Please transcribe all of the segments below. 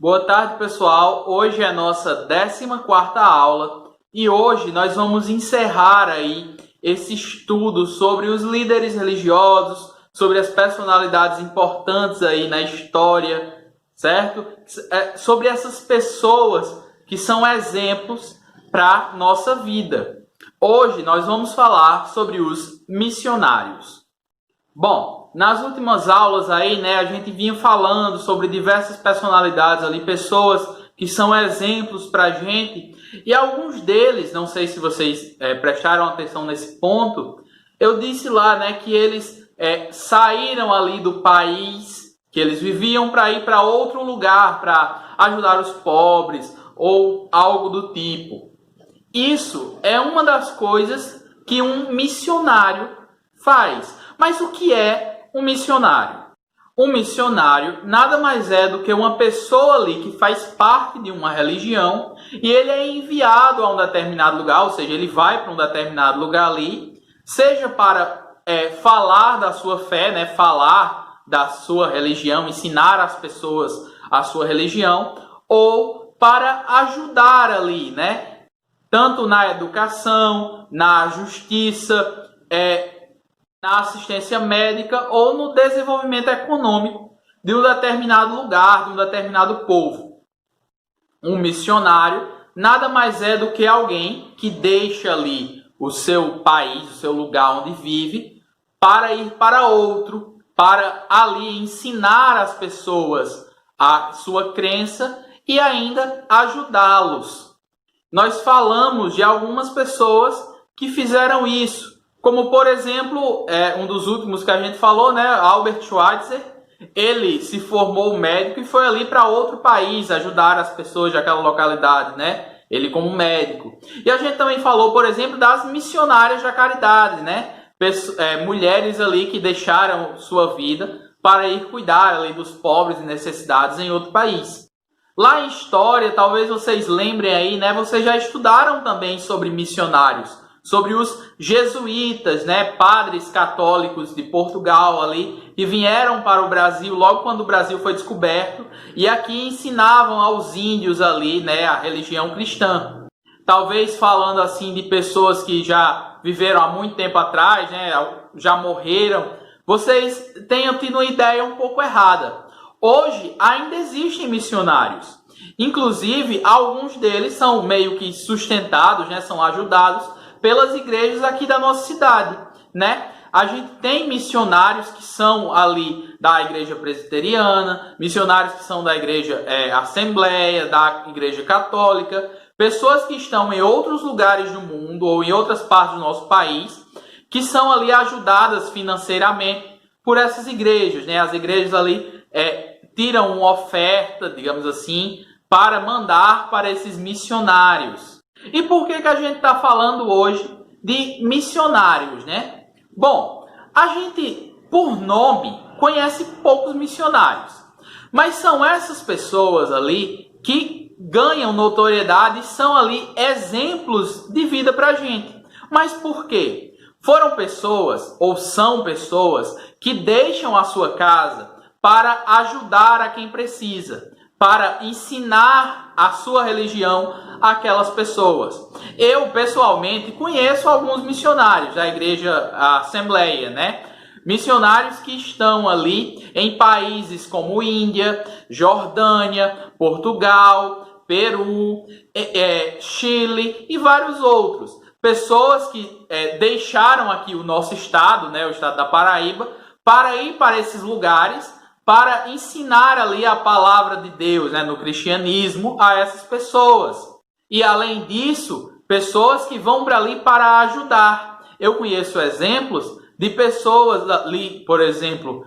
Boa tarde, pessoal. Hoje é a nossa 14ª aula e hoje nós vamos encerrar aí esse estudo sobre os líderes religiosos, sobre as personalidades importantes aí na história, certo? Sobre essas pessoas que são exemplos para nossa vida. Hoje nós vamos falar sobre os missionários. Bom, nas últimas aulas aí, a gente vinha falando sobre diversas personalidades ali, pessoas que são exemplos para a gente, e alguns deles, não sei se vocês prestaram atenção nesse ponto, eu disse lá, que eles saíram ali do país que eles viviam para ir para outro lugar, para ajudar os pobres ou algo do tipo. Isso é uma das coisas que um missionário faz. Mas o que é um missionário? Um missionário nada mais é do que uma pessoa ali que faz parte de uma religião e ele é enviado a um determinado lugar, ou seja, ele vai para um determinado lugar ali, seja para falar da sua fé, falar da sua religião, ensinar as pessoas a sua religião, ou para ajudar ali, tanto na educação, na justiça, na assistência médica ou no desenvolvimento econômico de um determinado lugar, de um determinado povo. Um missionário nada mais é do que alguém que deixa ali o seu país, o seu lugar onde vive, para ir para outro, para ali ensinar as pessoas a sua crença e ainda ajudá-los. Nós falamos de algumas pessoas que fizeram isso, como, por exemplo, um dos últimos que a gente falou, Albert Schweitzer. Ele se formou médico e foi ali para outro país ajudar as pessoas daquela localidade, Ele como médico. E a gente também falou, por exemplo, das missionárias da caridade, mulheres ali que deixaram sua vida para ir cuidar ali dos pobres e necessitados em outro país. Lá em história, talvez vocês lembrem aí, vocês já estudaram também sobre missionários, sobre os jesuítas, padres católicos de Portugal ali, que vieram para o Brasil logo quando o Brasil foi descoberto, e aqui ensinavam aos índios ali, a religião cristã. Talvez falando assim de pessoas que já viveram há muito tempo atrás, já morreram, vocês tenham tido uma ideia um pouco errada. Hoje ainda existem missionários. Inclusive, alguns deles são meio que sustentados, são ajudados pelas igrejas aqui da nossa cidade, A gente tem missionários que são ali da igreja presbiteriana, missionários que são da igreja Assembleia, da igreja católica, pessoas que estão em outros lugares do mundo ou em outras partes do nosso país, que são ali ajudadas financeiramente por essas igrejas, As igrejas ali tiram uma oferta, digamos assim, para mandar para esses missionários. E por que a gente está falando hoje de missionários, Bom, a gente, por nome, conhece poucos missionários. Mas são essas pessoas ali que ganham notoriedade e são ali exemplos de vida para a gente. Mas por quê? Foram pessoas, ou são pessoas, que deixam a sua casa para ajudar a quem precisa, para ensinar a sua religião àquelas pessoas. Eu, pessoalmente, conheço alguns missionários da igreja Assembleia, Missionários que estão ali em países como Índia, Jordânia, Portugal, Peru, Chile e vários outros. Pessoas que deixaram aqui o nosso estado, o estado da Paraíba, para ir para esses lugares, para ensinar ali a palavra de Deus, no cristianismo, a essas pessoas. E além disso, pessoas que vão para ali para ajudar. Eu conheço exemplos de pessoas ali, por exemplo,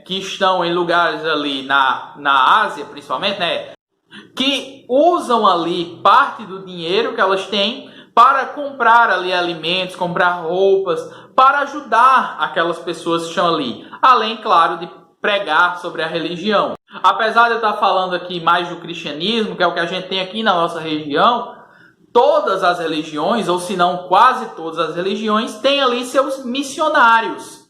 que estão em lugares ali na Ásia, principalmente, que usam ali parte do dinheiro que elas têm para comprar ali alimentos, comprar roupas, para ajudar aquelas pessoas que estão ali. Além, claro, de pregar sobre a religião. Apesar de eu estar falando aqui mais do cristianismo, que é o que a gente tem aqui na nossa região, todas as religiões, ou se não quase todas as religiões, têm ali seus missionários,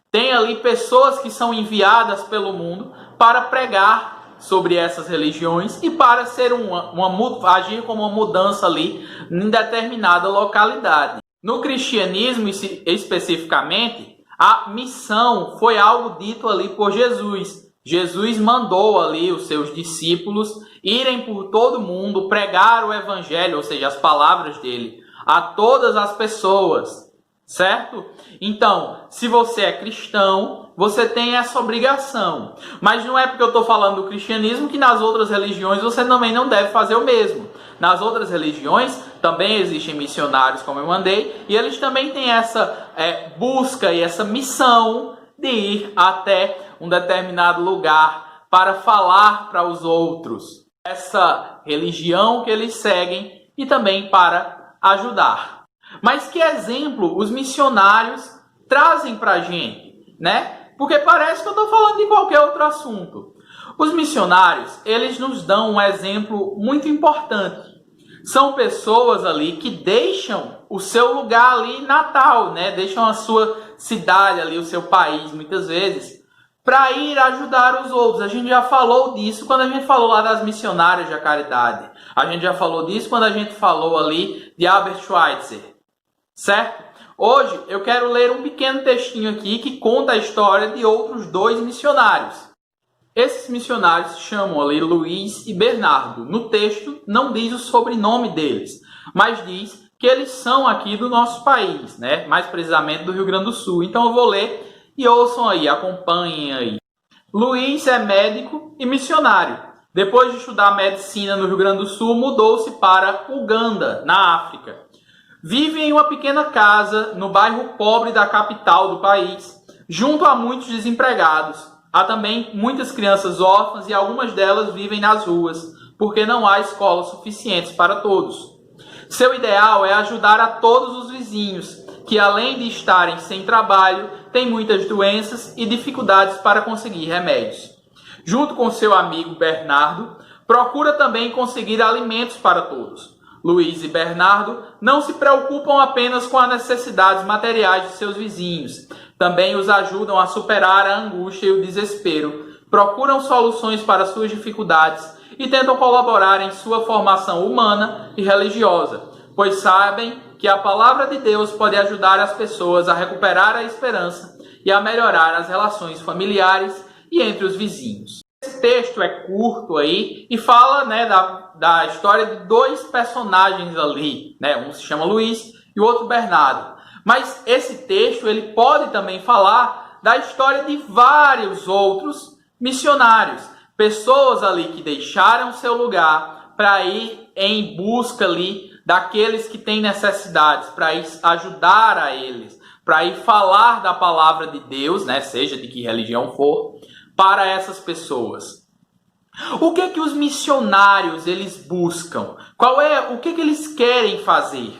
Tem ali pessoas que são enviadas pelo mundo para pregar sobre essas religiões e para ser agir como uma mudança ali em determinada localidade. No cristianismo, especificamente, a missão foi algo dito ali por Jesus. Jesus mandou ali os seus discípulos irem por todo mundo, pregar o evangelho, ou seja, as palavras dele, a todas as pessoas, certo? Então, se você é cristão, você tem essa obrigação. Mas não é porque eu estou falando do cristianismo que nas outras religiões você também não deve fazer o mesmo. Nas outras religiões também existem missionários, como eu mandei, e eles também têm essa busca e essa missão de ir até um determinado lugar para falar para os outros essa religião que eles seguem e também para ajudar. Mas que exemplo os missionários trazem para a gente, né? Porque parece que eu estou falando de qualquer outro assunto. Os missionários, eles nos dão um exemplo muito importante. São pessoas ali que deixam o seu lugar ali natal, né? Deixam a sua cidade ali, o seu país, muitas vezes, para ir ajudar os outros. A gente já falou disso quando a gente falou lá das missionárias da caridade. A gente já falou disso quando a gente falou ali de Albert Schweitzer, certo? Hoje eu quero ler um pequeno textinho aqui que conta a história de outros dois missionários. Esses missionários se chamam ali Luiz e Bernardo. No texto não diz o sobrenome deles, mas diz que eles são aqui do nosso país, né? Mais precisamente do Rio Grande do Sul. Então eu vou ler e ouçam aí, acompanhem aí. Luiz é médico e missionário. Depois de estudar medicina no Rio Grande do Sul, mudou-se para Uganda, na África. Vive em uma pequena casa no bairro pobre da capital do país, junto a muitos desempregados. Há também muitas crianças órfãs e algumas delas vivem nas ruas, porque não há escolas suficientes para todos. Seu ideal é ajudar a todos os vizinhos, que além de estarem sem trabalho, têm muitas doenças e dificuldades para conseguir remédios. Junto com seu amigo Bernardo, procura também conseguir alimentos para todos. Luiz e Bernardo não se preocupam apenas com as necessidades materiais de seus vizinhos, também os ajudam a superar a angústia e o desespero, procuram soluções para suas dificuldades e tentam colaborar em sua formação humana e religiosa, pois sabem que a palavra de Deus pode ajudar as pessoas a recuperar a esperança e a melhorar as relações familiares e entre os vizinhos. Esse texto é curto aí e fala, né, da história de dois personagens ali, né? Um se chama Luiz e o outro Bernardo. Mas esse texto ele pode também falar da história de vários outros missionários, pessoas ali que deixaram seu lugar para ir em busca ali daqueles que têm necessidades, para ir ajudar a eles, para ir falar da palavra de Deus, né, seja de que religião for, para essas pessoas. O que é que os missionários eles buscam? O que eles querem fazer?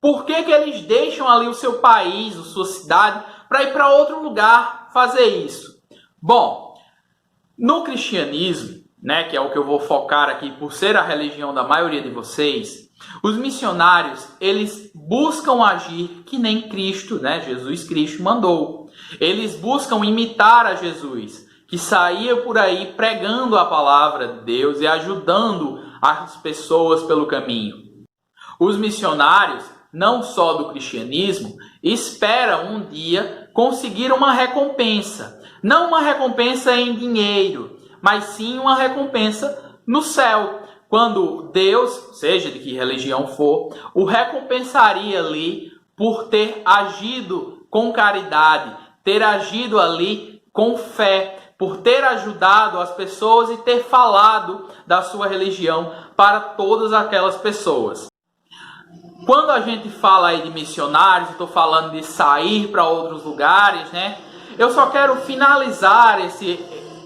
Por que eles deixam ali o seu país, a sua cidade, para ir para outro lugar fazer isso? Bom, no cristianismo, né, que é o que eu vou focar aqui por ser a religião da maioria de vocês, os missionários, eles buscam agir que nem Cristo, né, Jesus Cristo mandou. Eles buscam imitar a Jesus, que saía por aí pregando a palavra de Deus e ajudando as pessoas pelo caminho. Os missionários, não só do cristianismo, esperam um dia conseguir uma recompensa. Não uma recompensa em dinheiro, mas sim uma recompensa no céu. Quando Deus, seja de que religião for, o recompensaria ali por ter agido com caridade, ter agido ali com fé, por ter ajudado as pessoas e ter falado da sua religião para todas aquelas pessoas. Quando a gente fala aí de missionários, eu estou falando de sair para outros lugares, né? Eu só quero finalizar esse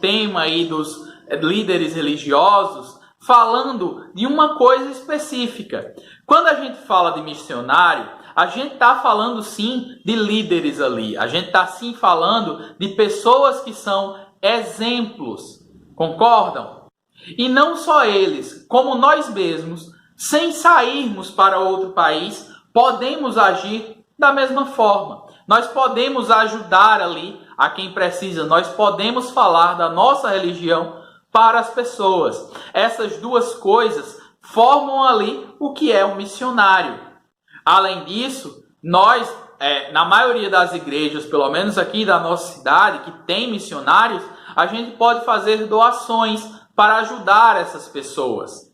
tema aí dos líderes religiosos falando de uma coisa específica. Quando a gente fala de missionário, a gente está falando sim de líderes ali. A gente está sim falando de pessoas que são exemplos. Concordam? E não só eles, como nós mesmos, sem sairmos para outro país, podemos agir da mesma forma. Nós podemos ajudar ali a quem precisa. Nós podemos falar da nossa religião para as pessoas. Essas duas coisas formam ali o que é um missionário. Além disso, nós, na maioria das igrejas, pelo menos aqui da nossa cidade, que tem missionários, a gente pode fazer doações para ajudar essas pessoas.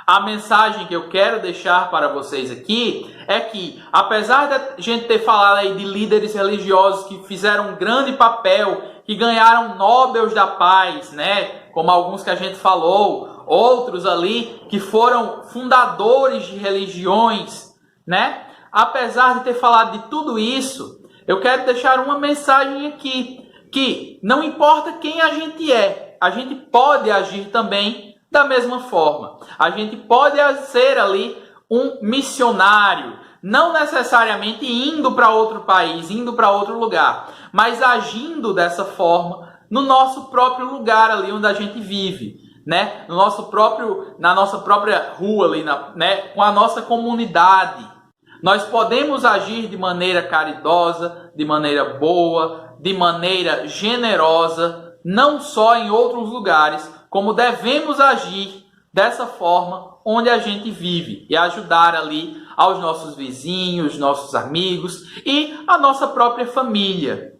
A mensagem que eu quero deixar para vocês aqui é que, apesar de a gente ter falado aí de líderes religiosos que fizeram um grande papel, que ganharam Nobels da Paz, né? Como alguns que a gente falou, outros ali que foram fundadores de religiões, né? Apesar de ter falado de tudo isso, eu quero deixar uma mensagem aqui, que não importa quem a gente pode agir também da mesma forma. A gente pode ser ali um missionário, não necessariamente indo para outro país, indo para outro lugar, mas agindo dessa forma no nosso próprio lugar ali onde a gente vive, né? Na nossa própria rua ali, né? Com a nossa comunidade. Nós podemos agir de maneira caridosa, de maneira boa, de maneira generosa, não só em outros lugares, como devemos agir dessa forma onde a gente vive e ajudar ali aos nossos vizinhos, nossos amigos e a nossa própria família.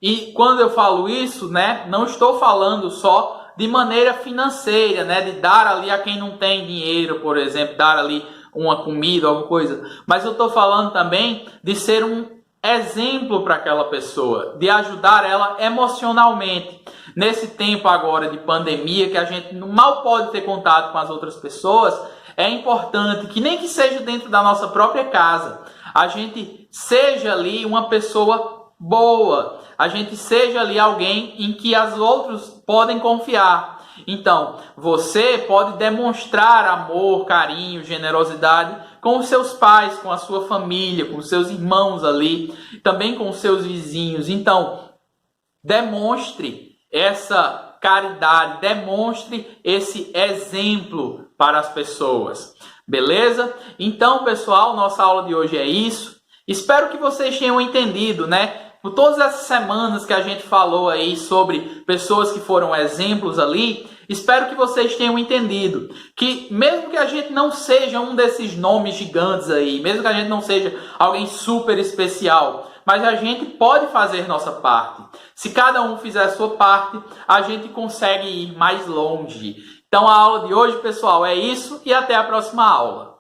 E quando eu falo isso, né, não estou falando só de maneira financeira, né, de dar ali a quem não tem dinheiro, por exemplo, dar ali uma comida, alguma coisa, mas eu estou falando também de ser um exemplo para aquela pessoa, de ajudar ela emocionalmente. Nesse tempo agora de pandemia, que a gente mal pode ter contato com as outras pessoas, é importante que nem que seja dentro da nossa própria casa, a gente seja ali uma pessoa boa, a gente seja ali alguém em que os outros podem confiar. Então, você pode demonstrar amor, carinho, generosidade com os seus pais, com a sua família, com os seus irmãos ali, também com os seus vizinhos. Então, demonstre essa caridade, demonstre esse exemplo para as pessoas. Beleza? Então, pessoal, nossa aula de hoje é isso. Espero que vocês tenham entendido, né? Por todas essas semanas que a gente falou aí sobre pessoas que foram exemplos ali, espero que vocês tenham entendido que mesmo que a gente não seja um desses nomes gigantes aí, mesmo que a gente não seja alguém super especial, mas a gente pode fazer nossa parte. Se cada um fizer a sua parte, a gente consegue ir mais longe. Então a aula de hoje, pessoal, é isso e até a próxima aula.